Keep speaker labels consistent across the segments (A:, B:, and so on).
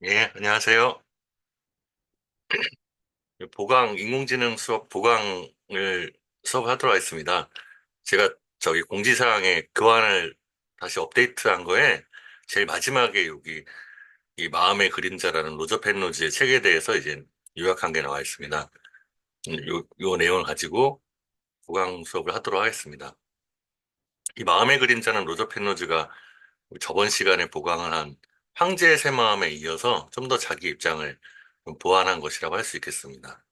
A: 예, 안녕하세요. 인공지능 수업 보강을 수업하도록 하겠습니다. 제가 저기 공지사항에 교환을 다시 업데이트한 거에 제일 마지막에 여기 이 마음의 그림자라는 로저 펜로즈의 책에 대해서 이제 요약한 게 나와 있습니다. 요 내용을 가지고 보강 수업을 하도록 하겠습니다. 이 마음의 그림자는 로저 펜로즈가 저번 시간에 보강을 한 황제의 새 마음에 이어서 좀 더 자기 입장을 좀 보완한 것이라고 할 수 있겠습니다.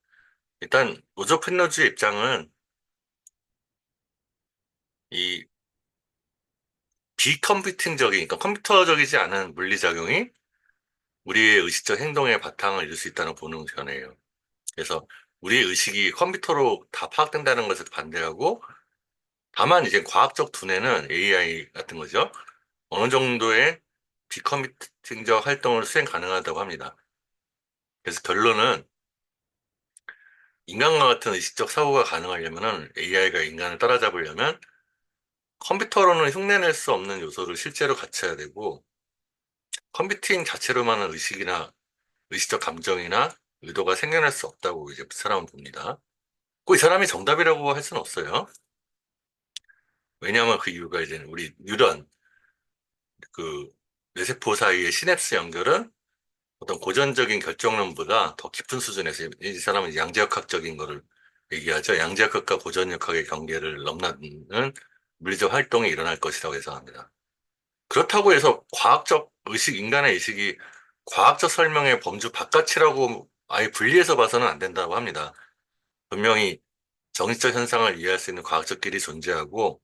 A: 일단 노조 펜로즈의 입장은 이 비컴퓨팅적인, 그러니까 컴퓨터적이지 않은 물리작용이 우리의 의식적 행동의 바탕을 이룰 수 있다는 보는 견해예요. 그래서 우리의 의식이 컴퓨터로 다 파악된다는 것에 반대하고, 다만 이제 과학적 두뇌는 AI 같은 거죠. 어느 정도의 비컴퓨팅적 활동을 수행 가능하다고 합니다. 그래서 결론은 인간과 같은 의식적 사고가 가능하려면 AI가 인간을 따라잡으려면 컴퓨터로는 흉내낼 수 없는 요소를 실제로 갖춰야 되고, 컴퓨팅 자체로만은 의식이나 의식적 감정이나 의도가 생겨날 수 없다고 이제 그 사람은 봅니다. 꼭 이 사람이 정답이라고 할 수는 없어요. 왜냐하면 그 이유가 이제 우리 뉴런, 그 뇌세포 사이의 시냅스 연결은 어떤 고전적인 결정론보다 더 깊은 수준에서 이 사람은 양자역학적인 거를 얘기하죠. 양자역학과 고전역학의 경계를 넘나드는 물리적 활동이 일어날 것이라고 예상합니다. 그렇다고 해서 과학적 의식, 인간의 의식이 과학적 설명의 범주 바깥이라고 아예 분리해서 봐서는 안 된다고 합니다. 분명히 정신적 현상을 이해할 수 있는 과학적 길이 존재하고,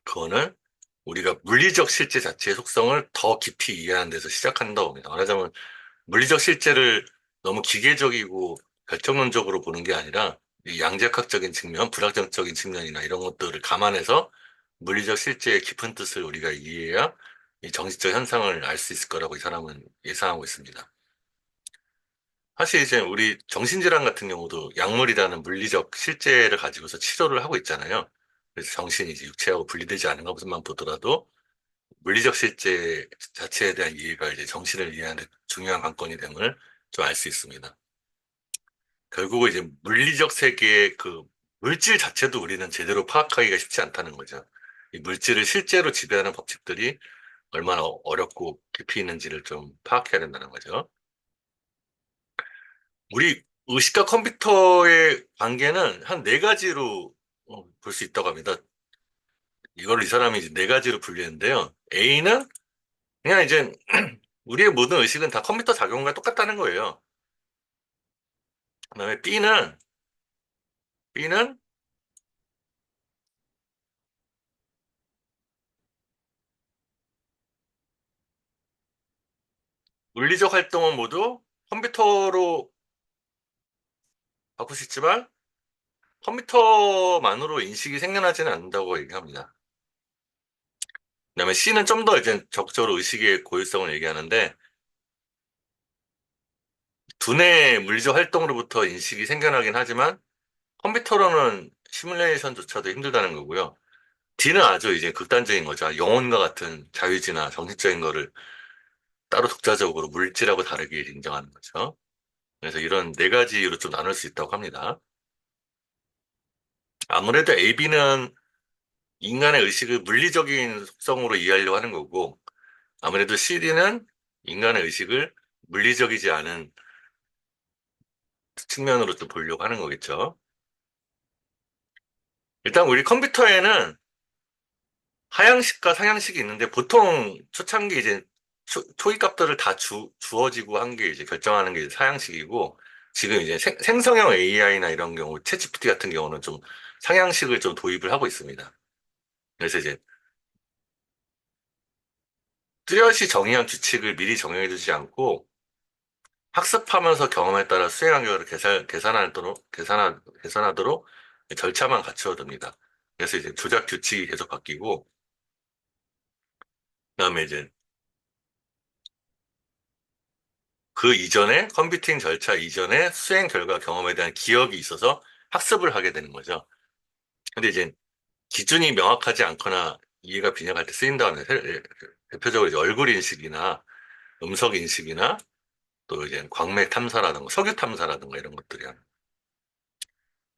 A: 그거는 우리가 물리적 실제 자체의 속성을 더 깊이 이해하는 데서 시작한다고 봅니다. 말하자면 물리적 실제를 너무 기계적이고 결정론적으로 보는 게 아니라 이 양자역학적인 측면, 불확정적인 측면이나 이런 것들을 감안해서 물리적 실제의 깊은 뜻을 우리가 이해해야 이 정신적 현상을 알 수 있을 거라고 이 사람은 예상하고 있습니다. 사실 이제 우리 정신질환 같은 경우도 약물이라는 물리적 실제를 가지고서 치료를 하고 있잖아요. 그래서 정신이 이제 육체하고 분리되지 않은 것만 보더라도 물리적 실제 자체에 대한 이해가 이제 정신을 이해하는 데 중요한 관건이 됨을 좀 알 수 있습니다. 결국은 이제 물리적 세계의 그 물질 자체도 우리는 제대로 파악하기가 쉽지 않다는 거죠. 이 물질을 실제로 지배하는 법칙들이 얼마나 어렵고 깊이 있는지를 좀 파악해야 된다는 거죠. 우리 의식과 컴퓨터의 관계는 한 네 가지로 볼 수 있다고 합니다. 이걸 이 사람이 이제 네 가지로 분류했는데요. A는 그냥 이제 우리의 모든 의식은 다 컴퓨터 작용과 똑같다는 거예요. 그다음에 B는 물리적 활동은 모두 컴퓨터로 바꿀 수 있지만 컴퓨터만으로 인식이 생겨나지는 않는다고 얘기합니다. 그다음에 C는 좀 더 이제 적극적으로 의식의 고유성을 얘기하는데, 두뇌의 물리적 활동으로부터 인식이 생겨나긴 하지만 컴퓨터로는 시뮬레이션조차도 힘들다는 거고요. D는 아주 이제 극단적인 거죠. 영혼과 같은 자유지나 정신적인 거를 따로 독자적으로 물질하고 다르게 인정하는 거죠. 그래서 이런 네 가지로 좀 나눌 수 있다고 합니다. 아무래도 AB는 인간의 의식을 물리적인 속성으로 이해하려고 하는 거고, 아무래도 CD는 인간의 의식을 물리적이지 않은 측면으로 또 보려고 하는 거겠죠. 일단 우리 컴퓨터에는 하향식과 상향식이 있는데, 보통 초창기 이제 초기 값들을 다 주어지고 한 게 이제 결정하는 게 이제 사양식이고, 지금 이제 생성형 AI나 이런 경우, 챗GPT 같은 경우는 좀 상향식을 좀 도입을 하고 있습니다. 그래서 이제 뚜렷이 정의한 규칙을 미리 정해두지 않고 학습하면서 경험에 따라 수행한 결과를 계산하도록 절차만 갖추어 둡니다. 그래서 이제 조작 규칙이 계속 바뀌고, 그다음에 이제 그 이전에 컴퓨팅 절차 이전에 수행 결과 경험에 대한 기억이 있어서 학습을 하게 되는 거죠. 근데 이제 기준이 명확하지 않거나 이해가 빈약할 때 쓰인 다음에 대표적으로 이제 얼굴 인식이나 음성 인식이나 또 이제 광맥 탐사라든가 석유 탐사라든가 이런 것들이야.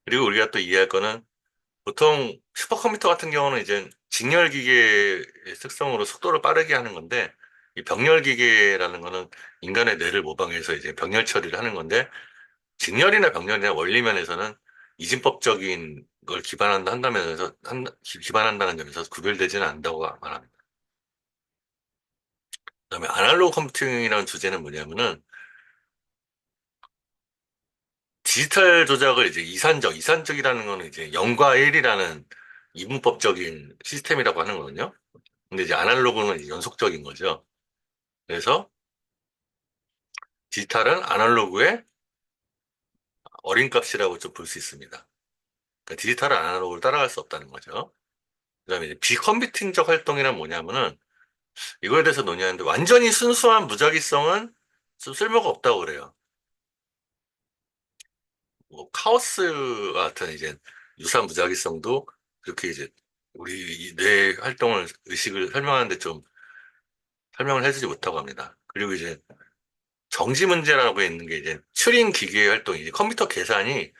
A: 그리고 우리가 또 이해할 거는 보통 슈퍼컴퓨터 같은 경우는 이제 직렬 기계의 특성으로 속도를 빠르게 하는 건데 이 병렬 기계라는 거는 인간의 뇌를 모방해서 이제 병렬 처리를 하는 건데 직렬이나 병렬이나 원리 면에서는 이진법적인 걸 기반한다는 점에서 구별되지는 않는다고 말합니다. 그다음에 아날로그 컴퓨팅이라는 주제는 뭐냐면은 디지털 조작을 이제 이산적이라는 거는 이제 0과 1이라는 이분법적인 시스템이라고 하는 거거든요. 근데 이제 아날로그는 이제 연속적인 거죠. 그래서 디지털은 아날로그의 어린 값이라고 좀 볼 수 있습니다. 그러니까 디지털은 아날로그를 따라갈 수 없다는 거죠. 그다음에 이제 비컴퓨팅적 활동이란 뭐냐면은 이거에 대해서 논의하는데 완전히 순수한 무작위성은 좀 쓸모가 없다고 그래요. 뭐 카오스 같은 이제 유사한 무작위성도 그렇게 이제 우리 이뇌 활동을 의식을 설명하는데 좀 설명을 해주지 못하고 합니다. 그리고 이제 정지 문제라고 있는 게 이제 튜링 기계의 활동, 이제 컴퓨터 계산이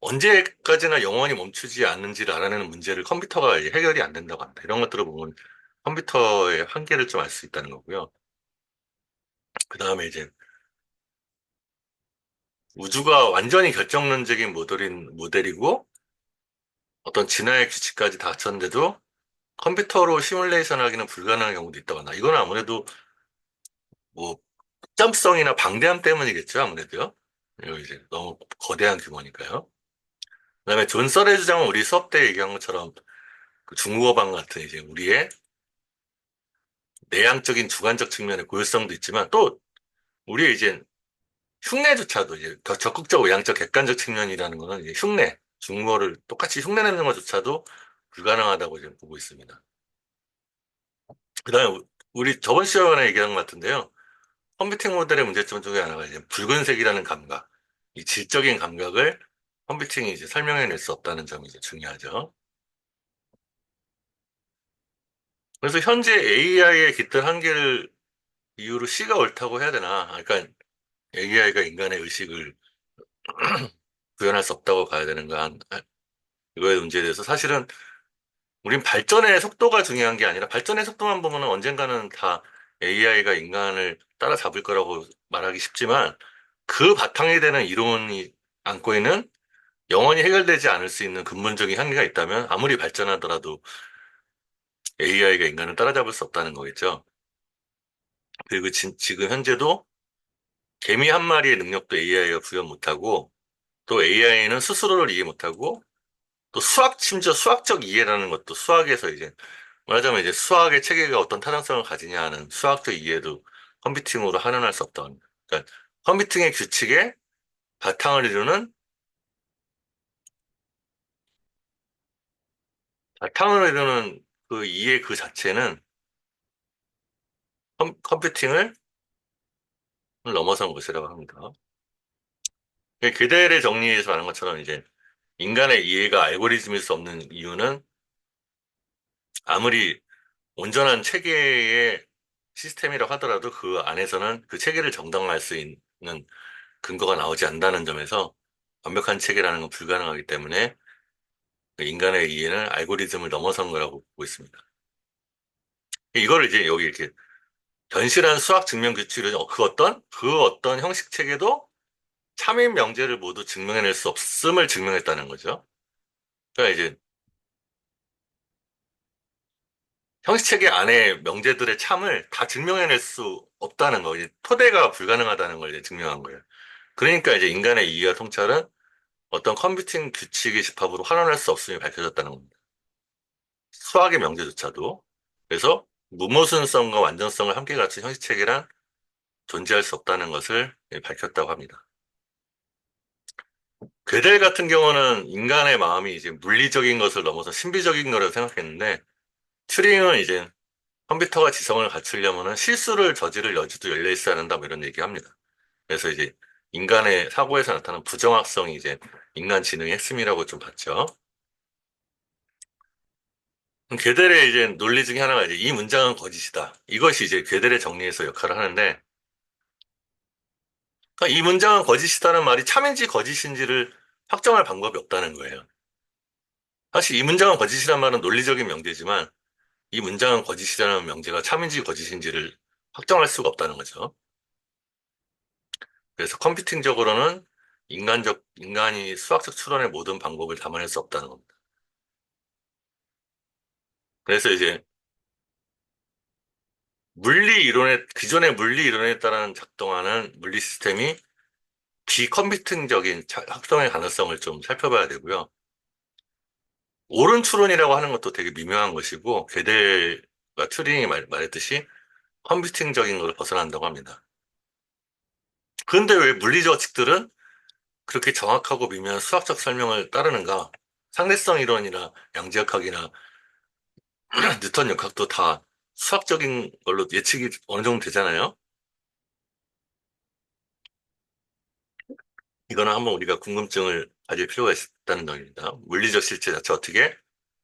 A: 언제까지나 영원히 멈추지 않는지를 알아내는 문제를 컴퓨터가 이제 해결이 안 된다고 합니다. 이런 것들을 보면 컴퓨터의 한계를 좀 알 수 있다는 거고요. 그 다음에 이제 우주가 완전히 결정론적인 모델이고 어떤 진화의 규칙까지 다 갖췄는데도 컴퓨터로 시뮬레이션 하기는 불가능한 경우도 있다고 한다. 이건 아무래도 뭐 특정성이나 방대함 때문이겠죠, 아무래도요. 이거 이제 너무 거대한 규모니까요. 그다음에 존 썰의 주장은 우리 수업 때 얘기한 것처럼 그 중국어방 같은 이제 우리의 내향적인 주관적 측면의 고유성도 있지만 또 우리의 이제 흉내조차도 이제 더 적극적 외향적 객관적 측면이라는 거는 이제 흉내, 중국어를 똑같이 흉내내는 것조차도 불가능하다고 지금 보고 있습니다. 그다음에 우리 저번 시간에 얘기한 것 같은데요. 컴퓨팅 모델의 문제점 중에 하나가 이제 붉은색이라는 감각, 이 질적인 감각을 컴퓨팅이 이제 설명해낼 수 없다는 점이 이제 중요하죠. 그래서 현재 AI의 깃든 한계를 이유로 C가 옳다고 해야 되나? 그러니까 AI가 인간의 의식을 구현할 수 없다고 봐야 되는가? 이거의 문제에 대해서 사실은 우린 발전의 속도가 중요한 게 아니라 발전의 속도만 보면 언젠가는 다 AI가 인간을 따라잡을 거라고 말하기 쉽지만 그 바탕이 되는 이론이 안고 있는 영원히 해결되지 않을 수 있는 근본적인 한계가 있다면 아무리 발전하더라도 AI가 인간을 따라잡을 수 없다는 거겠죠. 그리고 지금 현재도 개미 한 마리의 능력도 AI가 구현 못하고 또 AI는 스스로를 이해 못하고 또 심지어 수학적 이해라는 것도 수학에서 이제 말하자면 이제 수학의 체계가 어떤 타당성을 가지냐 하는 수학적 이해도 컴퓨팅으로 한원할 수 없다. 그러니까 컴퓨팅의 규칙에 바탕을 이루는 바탕을 이루는 그 이해 그 자체는 컴퓨팅을 넘어선 것이라고 합니다. 게델의 정리에서 말한 것처럼 이제 인간의 이해가 알고리즘일 수 없는 이유는 아무리 온전한 체계의 시스템이라고 하더라도 그 안에서는 그 체계를 정당화할 수 있는 근거가 나오지 않는다는 점에서 완벽한 체계라는 건 불가능하기 때문에 그 인간의 이해는 알고리즘을 넘어선 거라고 보고 있습니다. 이거를 이제 여기 이렇게 견실한 수학 증명 규칙으로 그 어떤 형식 체계도 참인 명제를 모두 증명해낼 수 없음을 증명했다는 거죠. 그러니까 이제 형식 체계 안에 명제들의 참을 다 증명해낼 수 없다는 거, 이제 토대가 불가능하다는 걸 이제 증명한 거예요. 그러니까 이제 인간의 이해와 통찰은 어떤 컴퓨팅 규칙의 집합으로 환원할 수 없음이 밝혀졌다는 겁니다. 수학의 명제조차도. 그래서 무모순성과 완전성을 함께 갖춘 형식 체계란 존재할 수 없다는 것을 밝혔다고 합니다. 괴델 같은 경우는 인간의 마음이 이제 물리적인 것을 넘어서 신비적인 거라고 생각했는데 튜링은 이제 컴퓨터가 지성을 갖추려면 실수를 저지를 여지도 열려 있어야 한다 뭐 이런 얘기합니다. 그래서 이제 인간의 사고에서 나타나는 부정확성이 이제 인간 지능의 핵심이라고 좀 봤죠. 그럼 괴델의 이제 논리 중에 하나가 이제 이 문장은 거짓이다. 이것이 이제 괴델의 정리에서 역할을 하는데, 그러니까 이 문장은 거짓이다는 말이 참인지 거짓인지를 확정할 방법이 없다는 거예요. 사실 이 문장은 거짓이라는 말은 논리적인 명제지만, 이 문장은 거짓이라는 명제가 참인지 거짓인지를 확정할 수가 없다는 거죠. 그래서 컴퓨팅적으로는 인간이 수학적 추론의 모든 방법을 담아낼 수 없다는 겁니다. 그래서 이제 기존의 물리 이론에 따라 작동하는 물리 시스템이 비컴퓨팅적인 확정의 가능성을 좀 살펴봐야 되고요. 옳은 추론이라고 하는 것도 되게 미묘한 것이고, 게델과 튜링이 말했듯이 컴퓨팅적인 걸 벗어난다고 합니다. 그런데 왜 물리적 측들은 그렇게 정확하고 미묘한 수학적 설명을 따르는가? 상대성 이론이나 양지역학이나 뉴턴 역학도 다 수학적인 걸로 예측이 어느 정도 되잖아요. 이거는 한번 우리가 궁금증을 가질 필요가 있다는 점입니다. 물리적 실제 자체 어떻게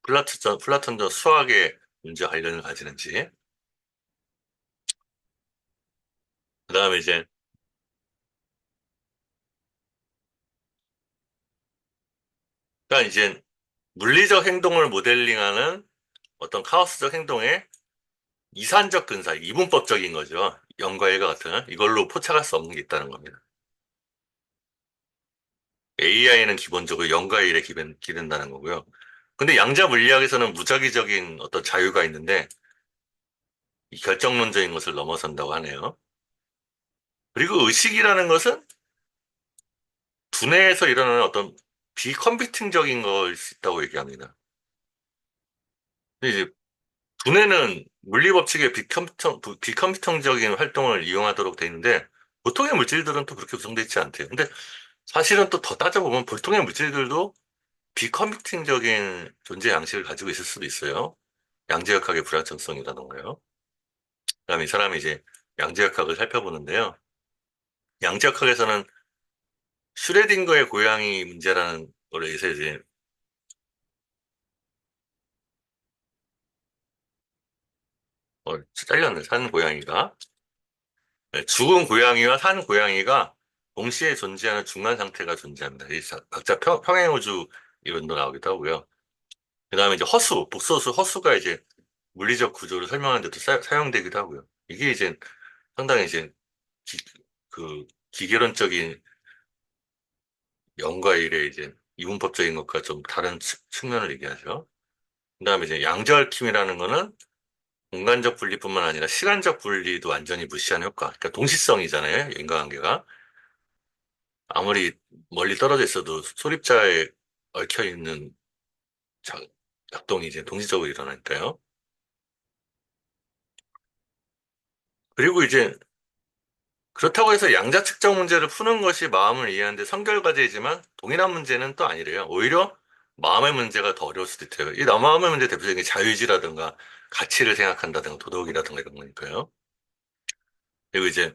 A: 플라톤전 수학의 문제 관련을 가지는지. 그다음에 이제 그러니까 이제 물리적 행동을 모델링하는 어떤 카오스적 행동의 이산적 근사, 이분법적인 거죠. 0과 1과 같은 이걸로 포착할 수 없는 게 있다는 겁니다. AI는 기본적으로 0과 1에 기댄다는 거고요. 근데 양자 물리학에서는 무작위적인 어떤 자유가 있는데 이 결정론적인 것을 넘어선다고 하네요. 그리고 의식이라는 것은 두뇌에서 일어나는 어떤 비컴퓨팅적인 걸 수 있다고 얘기합니다. 근데 이제 두뇌는 물리 법칙의 비컴퓨팅적인 활동을 이용하도록 돼 있는데 보통의 물질들은 또 그렇게 구성되어 있지 않대요. 근데 사실은 또 더 따져보면 보통의 물질들도 비컴퓨팅적인 존재 양식을 가지고 있을 수도 있어요. 양자역학의 불확정성이라던가요. 그다음에 이 사람이 이제 양자역학을 살펴보는데요. 양자역학에서는 슈레딩거의 고양이 문제라는 걸로 해서 이제 잘렸네, 산 고양이가. 네, 죽은 고양이와 산 고양이가 동시에 존재하는 중간 상태가 존재합니다. 각자 평행우주 이론도 나오기도 하고요. 그 다음에 이제 복소수 허수가 이제 물리적 구조를 설명하는 데도 사용되기도 하고요. 이게 이제 상당히 이제 기, 기계론적인 영과 일의 이제 이분법적인 것과 좀 다른 측면을 얘기하죠. 그 다음에 이제 양자얽힘이라는 거는 공간적 분리뿐만 아니라 시간적 분리도 완전히 무시하는 효과. 그러니까 동시성이잖아요, 인과관계가. 아무리 멀리 떨어져 있어도 소립자에 얽혀 있는 작- 작동이 이제 동시적으로 일어나니까요. 그리고 이제 그렇다고 해서 양자 측정 문제를 푸는 것이 마음을 이해하는데 선결 과제이지만 동일한 문제는 또 아니래요. 오히려 마음의 문제가 더 어려울 수도 있대요. 이 마음의 문제 대표적인 게 자유의지라든가 가치를 생각한다든가 도덕이라든가 이런 거니까요. 그리고 이제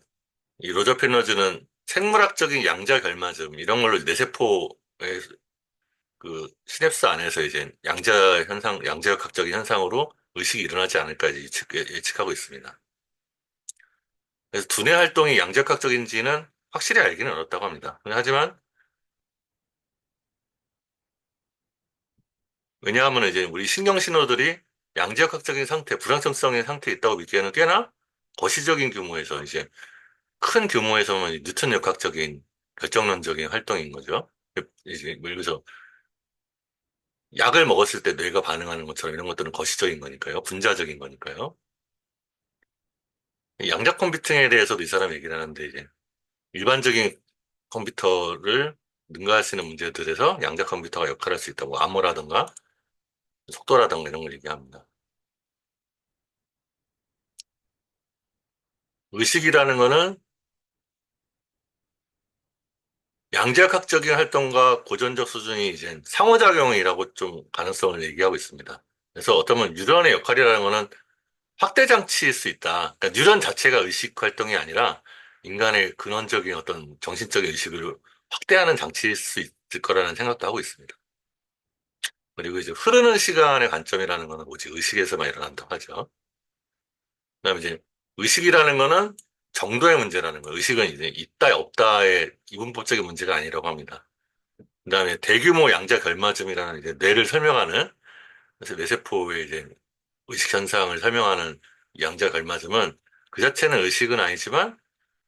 A: 이 로저 페너즈는 생물학적인 양자 결맞음 이런 걸로 뇌세포의 그 시냅스 안에서 이제 양자역학적인 현상으로 의식이 일어나지 않을까 이제 예측하고 있습니다. 그래서 두뇌 활동이 양자역학적인지는 확실히 알기는 어렵다고 합니다. 하지만 왜냐하면 이제 우리 신경 신호들이 양자역학적인 상태, 불확정성의 상태에 있다고 믿기에는 꽤나 거시적인 규모에서 이제 큰 규모에서만 뉴턴 역학적인 결정론적인 활동인 거죠. 이제 예를 들어서 약을 먹었을 때 뇌가 반응하는 것처럼 이런 것들은 거시적인 거니까요. 분자적인 거니까요. 양자 컴퓨팅에 대해서도 이 사람 얘기를 하는데 이제 일반적인 컴퓨터를 능가할 수 있는 문제들에서 양자 컴퓨터가 역할할 수 있다고 암호라든가 속도라든가 이런 걸 얘기합니다. 의식이라는 거는 양자역학적인 활동과 고전적 수준이 이제 상호작용이라고 좀 가능성을 얘기하고 있습니다. 그래서 어쩌면 뉴런의 역할이라는 거는 확대 장치일 수 있다. 그러니까 뉴런 자체가 의식 활동이 아니라 인간의 근원적인 어떤 정신적인 의식을 확대하는 장치일 수 있을 거라는 생각도 하고 있습니다. 그리고 이제 흐르는 시간의 관점이라는 거는 오직 의식에서만 일어난다고 하죠. 그다음에 이제 의식이라는 거는 정도의 문제라는 거예요. 의식은 이제 있다, 없다의 이분법적인 문제가 아니라고 합니다. 그다음에 대규모 양자 결맞음이라는 이제 뇌를 설명하는, 그래서 뇌세포의 이제 의식 현상을 설명하는 양자 결맞음은 그 자체는 의식은 아니지만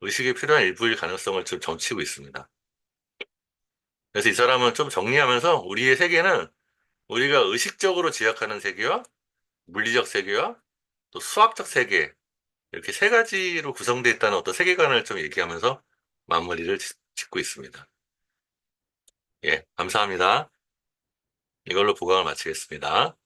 A: 의식에 필요한 일부일 가능성을 좀 점치고 있습니다. 그래서 이 사람은 좀 정리하면서 우리의 세계는 우리가 의식적으로 지각하는 세계와 물리적 세계와 또 수학적 세계, 이렇게 세 가지로 구성되어 있다는 어떤 세계관을 좀 얘기하면서 마무리를 짓고 있습니다. 예, 감사합니다. 이걸로 보강을 마치겠습니다.